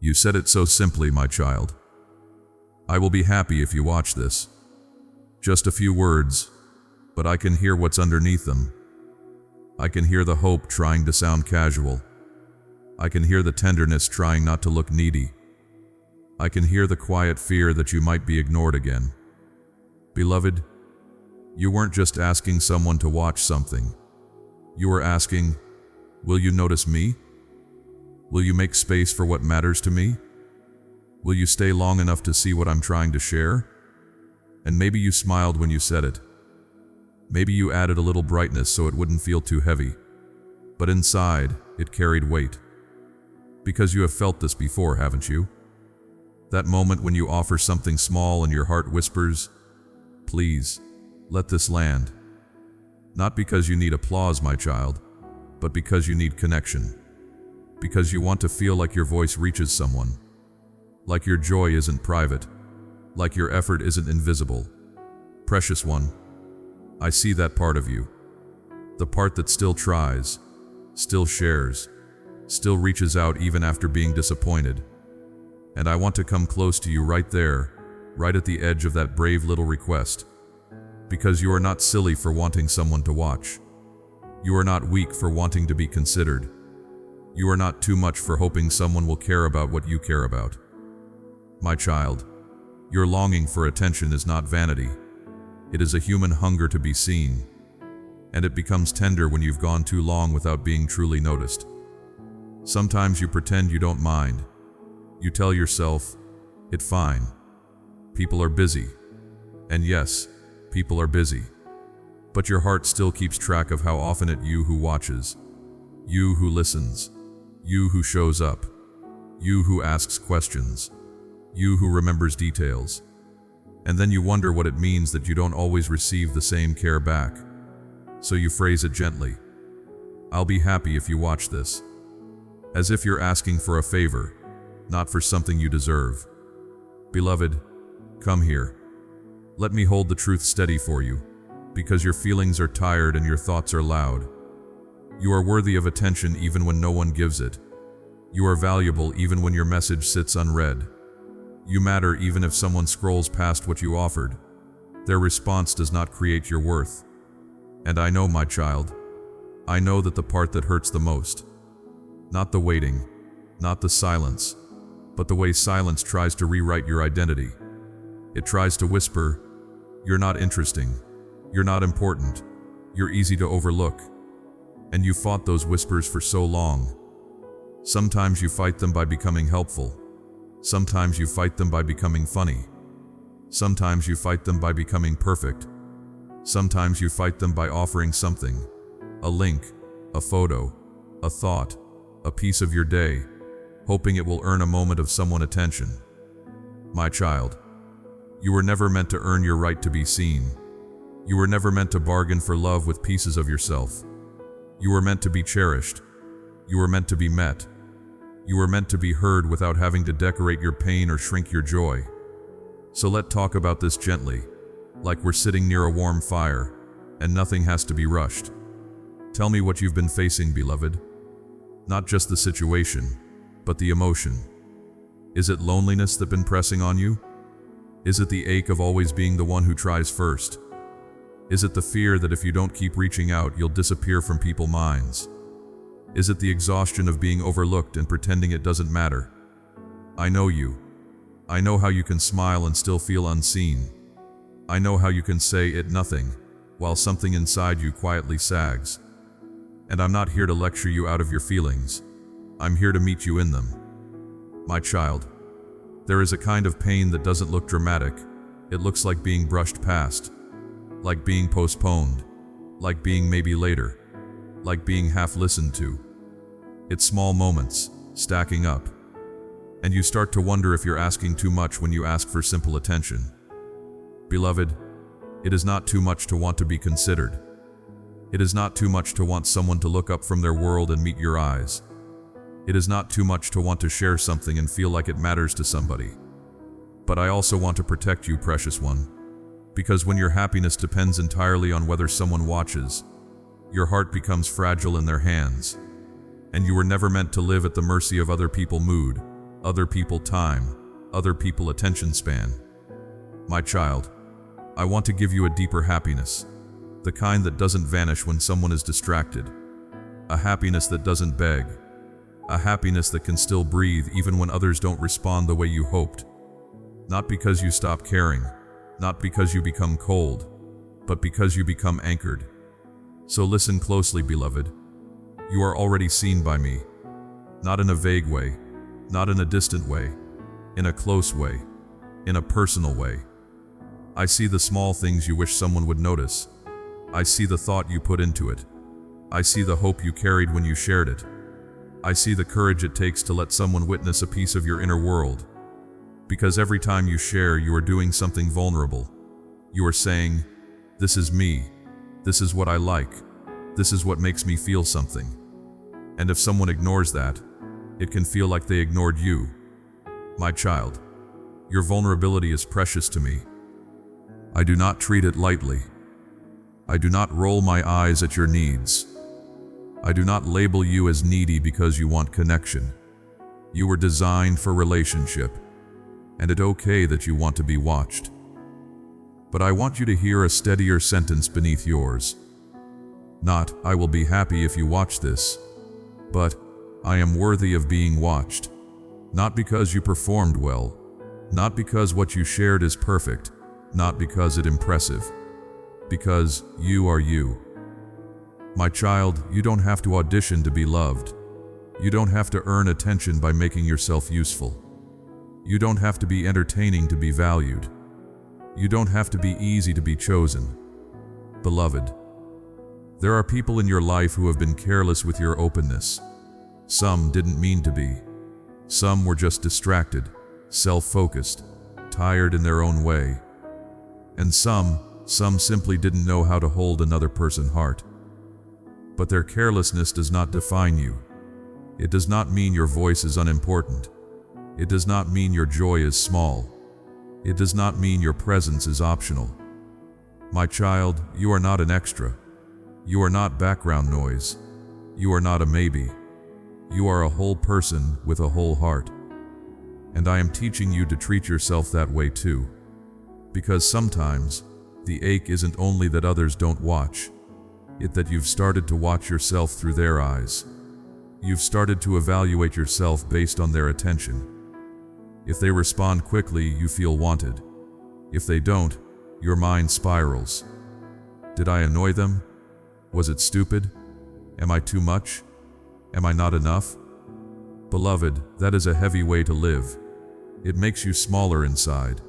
You said it so simply, my child. I will be happy if you watch this. Just a few words, but I can hear what's underneath them. I can hear the hope trying to sound casual. I can hear the tenderness trying not to look needy. I can hear the quiet fear that you might be ignored again. Beloved, you weren't just asking someone to watch something. You were asking, will you notice me? Will you make space for what matters to me? Will you stay long enough to see what I'm trying to share? And maybe you smiled when you said it. Maybe you added a little brightness so it wouldn't feel too heavy. But inside, it carried weight. Because you have felt this before, haven't you? That moment when you offer something small and your heart whispers, please, let this land. Not because you need applause, my child, but because you need connection. Because you want to feel like your voice reaches someone. Like your joy isn't private. Like your effort isn't invisible. Precious one, I see that part of you. The part that still tries, still shares, still reaches out even after being disappointed. And I want to come close to you right there, right at the edge of that brave little request. Because you are not silly for wanting someone to watch. You are not weak for wanting to be considered. You are not too much for hoping someone will care about what you care about. My child, your longing for attention is not vanity. It is a human hunger to be seen. And it becomes tender when you've gone too long without being truly noticed. Sometimes you pretend you don't mind. You tell yourself, it's fine. People are busy. And yes, people are busy. But your heart still keeps track of how often it's you who watches, you who listens, you who shows up, you who asks questions, you who remembers details. And then you wonder what it means that you don't always receive the same care back. So you phrase it gently. I'll be happy if you watch this. As if you're asking for a favor, not for something you deserve. Beloved, come here. Let me hold the truth steady for you, because your feelings are tired and your thoughts are loud. You are worthy of attention even when no one gives it. You are valuable even when your message sits unread. You matter even if someone scrolls past what you offered. Their response does not create your worth. And I know, my child, I know that the part that hurts the most, not the waiting, not the silence, but the way silence tries to rewrite your identity. It tries to whisper, you're not interesting, you're not important, you're easy to overlook. And you fought those whispers for so long. Sometimes you fight them by becoming helpful. Sometimes you fight them by becoming funny. Sometimes you fight them by becoming perfect. Sometimes you fight them by offering something, a link, a photo, a thought, a piece of your day, hoping it will earn a moment of someone's attention. My child, you were never meant to earn your right to be seen. You were never meant to bargain for love with pieces of yourself. You were meant to be cherished. You were meant to be met. You were meant to be heard without having to decorate your pain or shrink your joy. So let's talk about this gently, like we're sitting near a warm fire, and nothing has to be rushed. Tell me what you've been facing, beloved. Not just the situation, but the emotion. Is it loneliness that's been pressing on you? Is it the ache of always being the one who tries first? Is it the fear that if you don't keep reaching out, you'll disappear from people's minds? Is it the exhaustion of being overlooked and pretending it doesn't matter? I know you. I know how you can smile and still feel unseen. I know how you can say it nothing, while something inside you quietly sags. And I'm not here to lecture you out of your feelings. I'm here to meet you in them. My child, there is a kind of pain that doesn't look dramatic. It looks like being brushed past, like being postponed, like being maybe later, like being half listened to. It's small moments, stacking up. And you start to wonder if you're asking too much when you ask for simple attention. Beloved, it is not too much to want to be considered. It is not too much to want someone to look up from their world and meet your eyes. It is not too much to want to share something and feel like it matters to somebody. But I also want to protect you, precious one, because when your happiness depends entirely on whether someone watches, your heart becomes fragile in their hands. And you were never meant to live at the mercy of other people's mood, other people time, other people attention span. My child, I want to give you a deeper happiness, the kind that doesn't vanish when someone is distracted, a happiness that doesn't beg, a happiness that can still breathe even when others don't respond the way you hoped. Not because you stop caring, not because you become cold, but because you become anchored. So listen closely, beloved. You are already seen by me, not in a vague way, not in a distant way, in a close way, in a personal way. I see the small things you wish someone would notice. I see the thought you put into it. I see the hope you carried when you shared it. I see the courage it takes to let someone witness a piece of your inner world. Because every time you share, you are doing something vulnerable. You are saying, "This is me. This is what I like. This is what makes me feel something." And if someone ignores that, it can feel like they ignored you. My child, your vulnerability is precious to me. I do not treat it lightly. I do not roll my eyes at your needs. I do not label you as needy because you want connection. You were designed for relationship, and it's okay that you want to be watched. But I want you to hear a steadier sentence beneath yours. Not, "I will be happy if you watch this," but, "I am worthy of being watched." Not because you performed well, not because what you shared is perfect, not because it's impressive, because you are you. My child, you don't have to audition to be loved. You don't have to earn attention by making yourself useful. You don't have to be entertaining to be valued. You don't have to be easy to be chosen. Beloved, there are people in your life who have been careless with your openness. Some didn't mean to be. Some were just distracted, self-focused, tired in their own way. And some simply didn't know how to hold another person's heart. But their carelessness does not define you. It does not mean your voice is unimportant. It does not mean your joy is small. It does not mean your presence is optional. My child, you are not an extra. You are not background noise. You are not a maybe. You are a whole person with a whole heart. And I am teaching you to treat yourself that way too. Because sometimes, the ache isn't only that others don't watch. It's that you've started to watch yourself through their eyes. You've started to evaluate yourself based on their attention. If they respond quickly, you feel wanted. If they don't, your mind spirals. Did I annoy them? Was it stupid? Am I too much? Am I not enough? Beloved, that is a heavy way to live. It makes you smaller inside.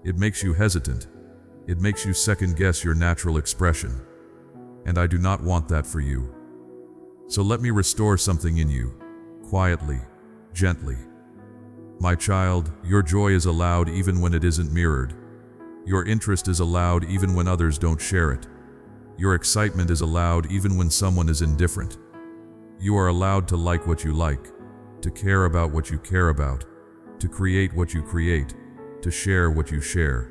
It makes you hesitant. It makes you second-guess your natural expression. And I do not want that for you. So let me restore something in you, quietly, gently. My child, your joy is allowed even when it isn't mirrored. Your interest is allowed even when others don't share it. Your excitement is allowed even when someone is indifferent. You are allowed to like what you like, to care about what you care about, to create what you create, to share what you share,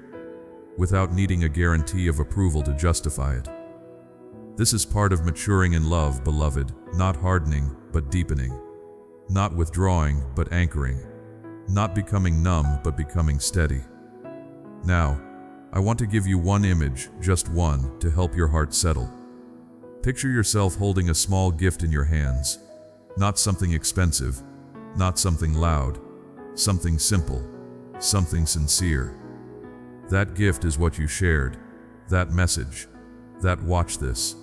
without needing a guarantee of approval to justify it. This is part of maturing in love, beloved, not hardening, but deepening. Not withdrawing, but anchoring. Not becoming numb, but becoming steady. Now, I want to give you one image, just one, to help your heart settle. Picture yourself holding a small gift in your hands. Not something expensive, not something loud, something simple, something sincere. That gift is what you shared, that message, that "watch this,"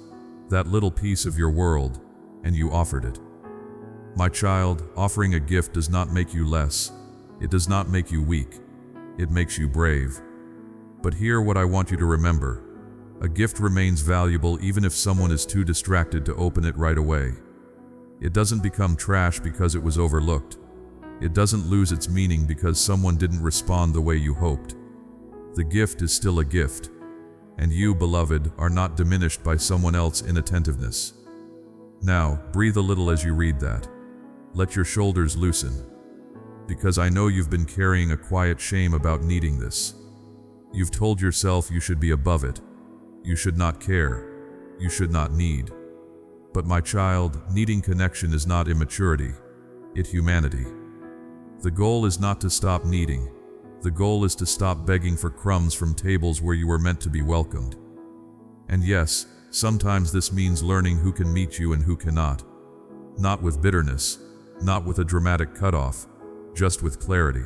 that little piece of your world, and you offered it. My child, offering a gift does not make you less. It does not make you weak. It makes you brave. But hear what I want you to remember. A gift remains valuable even if someone is too distracted to open it right away. It doesn't become trash because it was overlooked. It doesn't lose its meaning because someone didn't respond the way you hoped. The gift is still a gift. And you, beloved, are not diminished by someone else's inattentiveness. Now, breathe a little as you read that. Let your shoulders loosen. Because I know you've been carrying a quiet shame about needing this. You've told yourself you should be above it. You should not care. You should not need. But my child, needing connection is not immaturity. It's humanity. The goal is not to stop needing. The goal is to stop begging for crumbs from tables where you were meant to be welcomed. And yes, sometimes this means learning who can meet you and who cannot. Not with bitterness, not with a dramatic cutoff, just with clarity.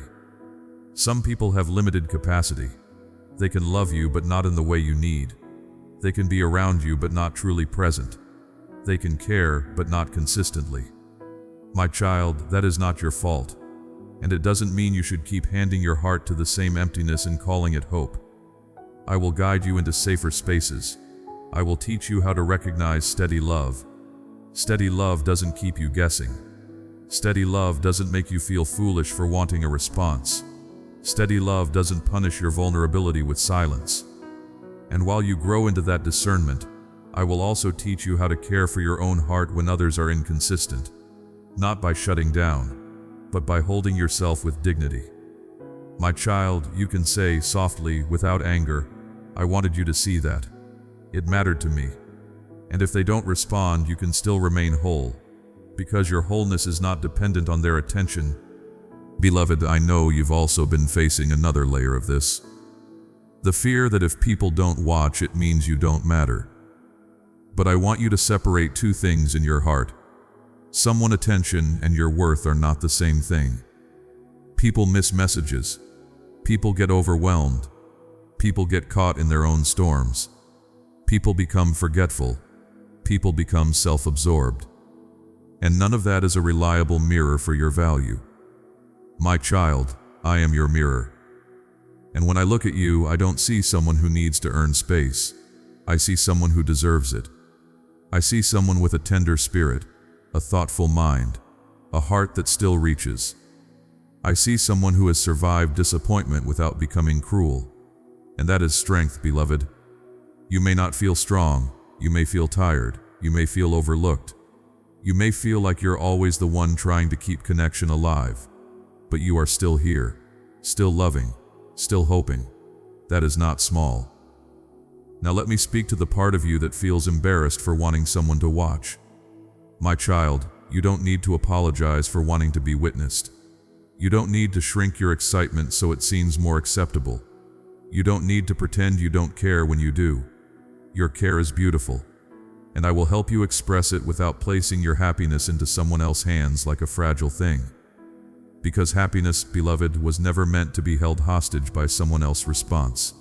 Some people have limited capacity. They can love you but not in the way you need. They can be around you but not truly present. They can care but not consistently. My child, that is not your fault. And it doesn't mean you should keep handing your heart to the same emptiness and calling it hope. I will guide you into safer spaces. I will teach you how to recognize steady love. Steady love doesn't keep you guessing. Steady love doesn't make you feel foolish for wanting a response. Steady love doesn't punish your vulnerability with silence. And while you grow into that discernment, I will also teach you how to care for your own heart when others are inconsistent. Not by shutting down, but by holding yourself with dignity. My child, you can say softly, without anger, I wanted you to see that. It mattered to me. And if they don't respond, you can still remain whole, because your wholeness is not dependent on their attention. Beloved, I know you've also been facing another layer of this. The fear that if people don't watch, it means you don't matter. But I want you to separate two things in your heart. Someone attention and your worth are not the same thing. People miss messages. People get overwhelmed. People get caught in their own storms. People become forgetful. People become self-absorbed. And none of that is a reliable mirror for your value. My child, I am your mirror. And when I look at you, I don't see someone who needs to earn space. I see someone who deserves it. I see someone with a tender spirit, a thoughtful mind, a heart that still reaches. I see someone who has survived disappointment without becoming cruel. And that is strength, beloved. You may not feel strong, you may feel tired, you may feel overlooked. You may feel like you're always the one trying to keep connection alive. But you are still here, still loving, still hoping. That is not small. Now let me speak to the part of you that feels embarrassed for wanting someone to watch. My child, you don't need to apologize for wanting to be witnessed. You don't need to shrink your excitement so it seems more acceptable. You don't need to pretend you don't care when you do. Your care is beautiful, and I will help you express it without placing your happiness into someone else's hands like a fragile thing. Because happiness, beloved, was never meant to be held hostage by someone else's response.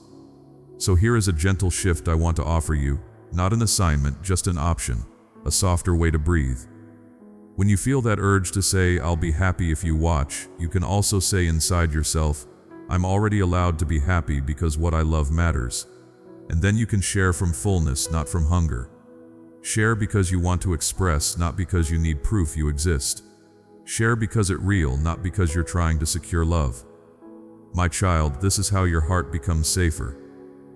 So here is a gentle shift I want to offer you, not an assignment, just an option, a softer way to breathe. When you feel that urge to say, I'll be happy if you watch, you can also say inside yourself, I'm already allowed to be happy because what I love matters. And then you can share from fullness, not from hunger. Share because you want to express, not because you need proof you exist. Share because it's real, not because you're trying to secure love. My child, this is how your heart becomes safer.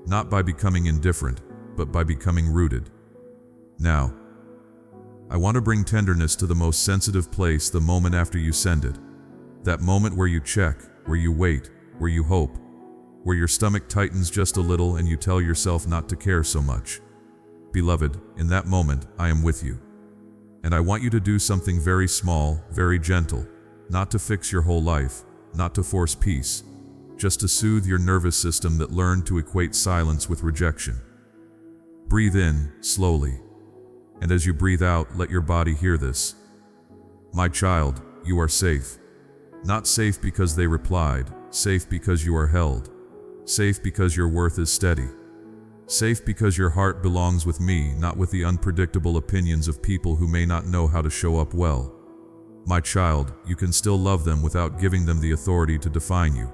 Not by becoming indifferent, but by becoming rooted. Now, I want to bring tenderness to the most sensitive place, the moment after you send it. That moment where you check, where you wait, where you hope, where your stomach tightens just a little and you tell yourself not to care so much. Beloved, in that moment, I am with you. And I want you to do something very small, very gentle, not to fix your whole life, not to force peace, just to soothe your nervous system that learned to equate silence with rejection. Breathe in, slowly. And as you breathe out, let your body hear this. My child, you are safe. Not safe because they replied, safe because you are held. Safe because your worth is steady. Safe because your heart belongs with me, not with the unpredictable opinions of people who may not know how to show up well. My child, you can still love them without giving them the authority to define you.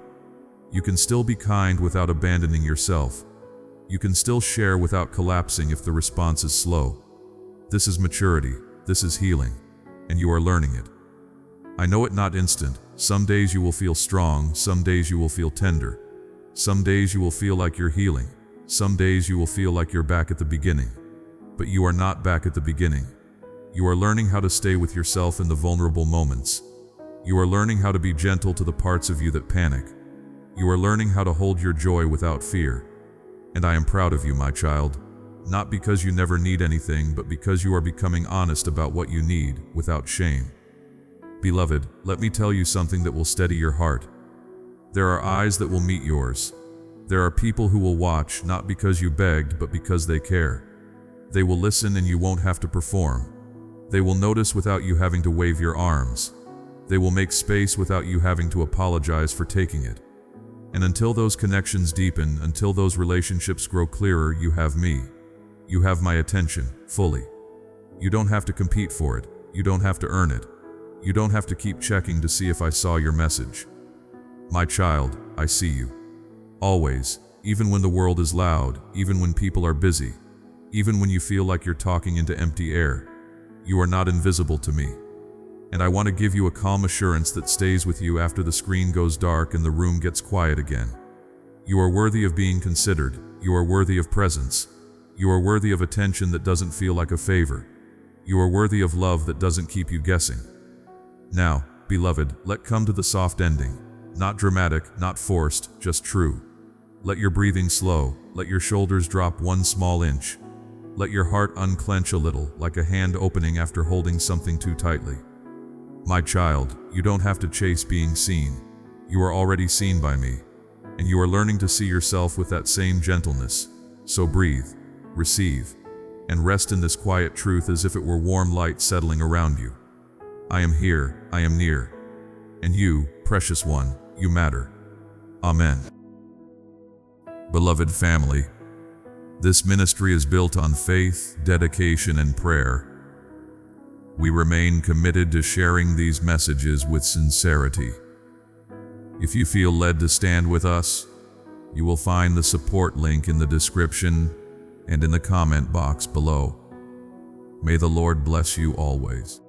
You can still be kind without abandoning yourself. You can still share without collapsing if the response is slow. This is maturity, this is healing, and you are learning it. I know it not instant. Some days you will feel strong, some days you will feel tender. Some days you will feel like you're healing. Some days you will feel like you're back at the beginning. But you are not back at the beginning. You are learning how to stay with yourself in the vulnerable moments. You are learning how to be gentle to the parts of you that panic. You are learning how to hold your joy without fear. And I am proud of you, my child. Not because you never need anything, but because you are becoming honest about what you need, without shame. Beloved, let me tell you something that will steady your heart. There are eyes that will meet yours. There are people who will watch, not because you begged, but because they care. They will listen and you won't have to perform. They will notice without you having to wave your arms. They will make space without you having to apologize for taking it. And until those connections deepen, until those relationships grow clearer, you have me. You have my attention, fully. You don't have to compete for it. You don't have to earn it. You don't have to keep checking to see if I saw your message. My child, I see you. Always, even when the world is loud, even when people are busy, even when you feel like you're talking into empty air, you are not invisible to me. And I want to give you a calm assurance that stays with you after the screen goes dark and the room gets quiet again. You are worthy of being considered. You are worthy of presence. You are worthy of attention that doesn't feel like a favor. You are worthy of love that doesn't keep you guessing. Now, beloved, let come to the soft ending. Not dramatic, not forced, just true. Let your breathing slow. Let your shoulders drop 1 small inch. Let your heart unclench a little, like a hand opening after holding something too tightly. My child, you don't have to chase being seen. You are already seen by me, and you are learning to see yourself with that same gentleness. So breathe, receive, and rest in this quiet truth as if it were warm light settling around you. I am here, I am near. And you, precious one, you matter. Amen. Beloved family, this ministry is built on faith, dedication, and prayer. We remain committed to sharing these messages with sincerity. If you feel led to stand with us, you will find the support link in the description and in the comment box below. May the Lord bless you always.